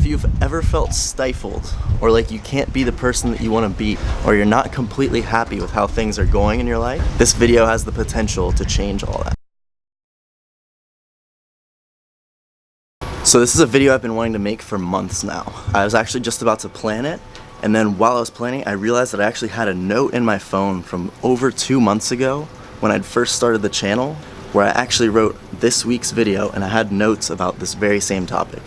If you've ever felt stifled, or like you can't be the person that you want to be, or you're not completely happy with how things are going in your life, this video has the potential to change all that. So this is a video I've been wanting to make for months now. I was actually just about to plan it, and then while I was planning, I realized that I actually had a note in my phone from over 2 months ago when I'd first started the channel, where I actually wrote this week's video and I had notes about this very same topic.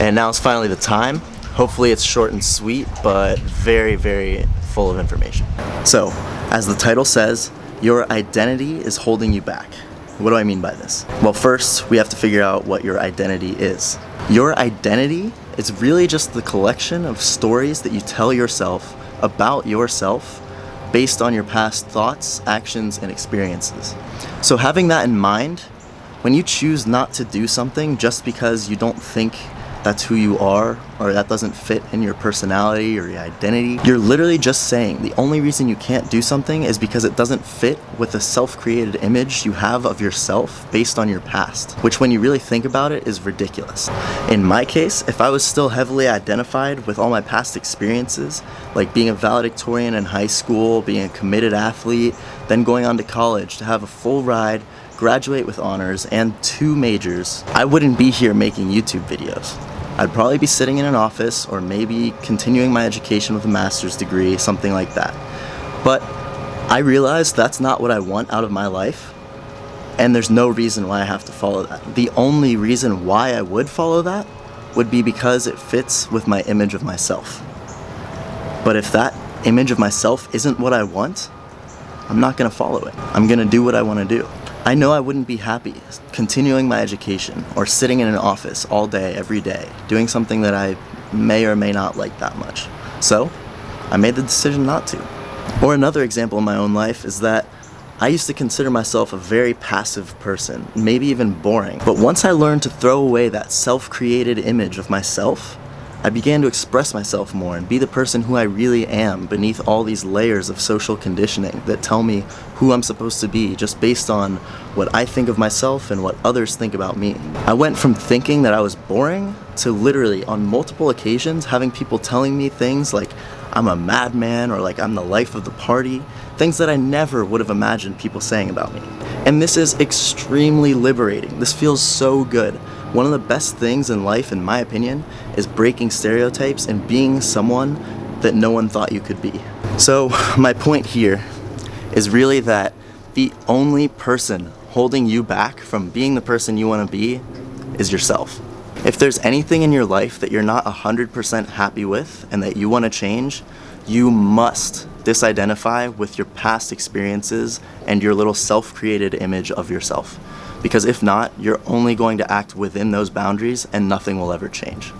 And now it's finally the time. Hopefully it's short and sweet, but very, very full of information. So, as the title says, your identity is holding you back. What do I mean by this? Well, first, we have to figure out what your identity is. Your identity is really just the collection of stories that you tell yourself about yourself based on your past thoughts, actions, and experiences. So having that in mind, when you choose not to do something just because you don't think that's who you are, or that doesn't fit in your personality or your identity, you're literally just saying the only reason you can't do something is because it doesn't fit with the self-created image you have of yourself based on your past, which when you really think about it is ridiculous. In my case, if I was still heavily identified with all my past experiences, like being a valedictorian in high school, being a committed athlete, then going on to college to have a full ride, graduate with honors, and 2 majors, I wouldn't be here making YouTube videos. I'd probably be sitting in an office or maybe continuing my education with a master's degree, something like that. But I realized that's not what I want out of my life, and there's no reason why I have to follow that. The only reason why I would follow that would be because it fits with my image of myself. But if that image of myself isn't what I want, I'm not gonna follow it. I'm gonna do what I wanna do. I know I wouldn't be happy continuing my education or sitting in an office all day, every day, doing something that I may or may not like that much. So, I made the decision not to. Or another example in my own life is that I used to consider myself a very passive person, maybe even boring. But once I learned to throw away that self-created image of myself, I began to express myself more and be the person who I really am beneath all these layers of social conditioning that tell me who I'm supposed to be just based on what I think of myself and what others think about me. I went from thinking that I was boring to literally on multiple occasions having people telling me things like I'm a madman or like I'm the life of the party, things that I never would have imagined people saying about me. And this is extremely liberating. This feels so good. One of the best things in life, in my opinion, is breaking stereotypes and being someone that no one thought you could be. So my point here is really that the only person holding you back from being the person you want to be is yourself. If there's anything in your life that you're not 100% happy with and that you want to change, you must disidentify with your past experiences and your little self-created image of yourself. Because if not, you're only going to act within those boundaries and nothing will ever change.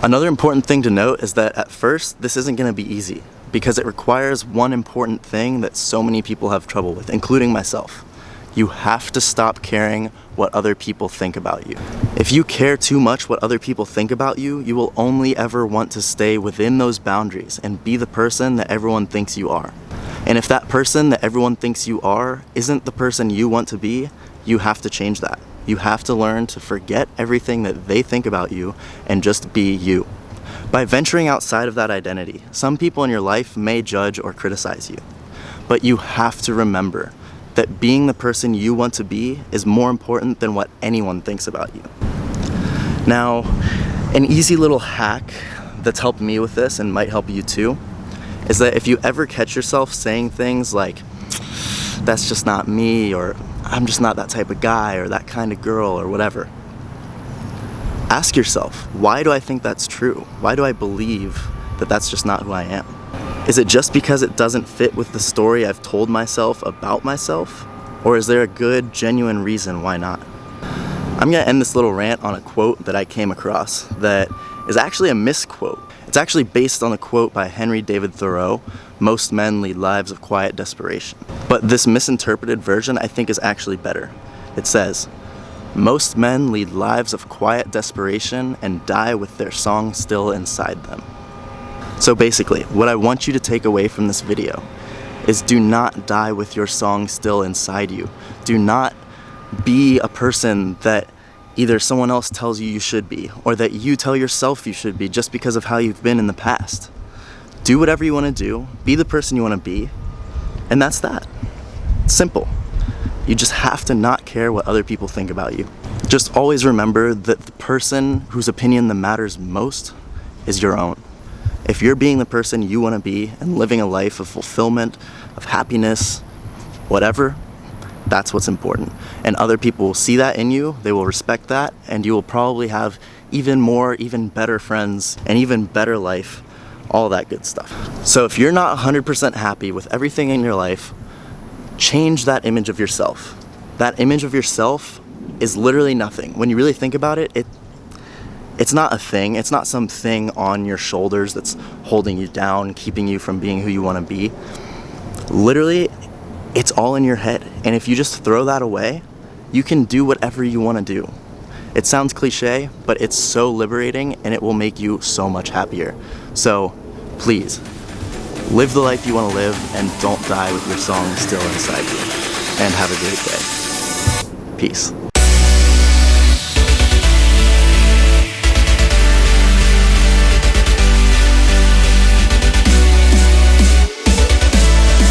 Another important thing to note is that at first, this isn't going to be easy because it requires one important thing that so many people have trouble with, including myself. You have to stop caring what other people think about you. If you care too much what other people think about you, you will only ever want to stay within those boundaries and be the person that everyone thinks you are. And if that person that everyone thinks you are isn't the person you want to be, you have to change that. You have to learn to forget everything that they think about you and just be you. By venturing outside of that identity, some people in your life may judge or criticize you. But you have to remember that being the person you want to be is more important than what anyone thinks about you. Now, an easy little hack that's helped me with this and might help you too, is that if you ever catch yourself saying things like, that's just not me, or I'm just not that type of guy or that kind of girl or whatever, ask yourself, why do I think that's true? Why do I believe that that's just not who I am? Is it just because it doesn't fit with the story I've told myself about myself? Or is there a good, genuine reason why not? I'm gonna end this little rant on a quote that I came across that is actually a misquote. It's actually based on a quote by Henry David Thoreau, "Most men lead lives of quiet desperation." But this misinterpreted version I think is actually better. It says, "Most men lead lives of quiet desperation and die with their song still inside them." So basically, what I want you to take away from this video is do not die with your song still inside you. Do not be a person that either someone else tells you you should be, or that you tell yourself you should be just because of how you've been in the past. Do whatever you want to do, be the person you want to be, and that's that. Simple. You just have to not care what other people think about you. Just always remember that the person whose opinion that matters most is your own. If you're being the person you want to be and living a life of fulfillment, of happiness, whatever, that's what's important. And other people will see that in you, they will respect that, and you will probably have even more, even better friends, and even better life, all that good stuff. So if you're not 100% happy with everything in your life, change that image of yourself. That image of yourself is literally nothing. When you really think about it, it's not a thing. It's not some thing on your shoulders that's holding you down, keeping you from being who you want to be. Literally, it's all in your head. And if you just throw that away, you can do whatever you want to do. It sounds cliche, but it's so liberating and it will make you so much happier. So please, live the life you want to live and don't die with your song still inside you. And have a great day. Peace.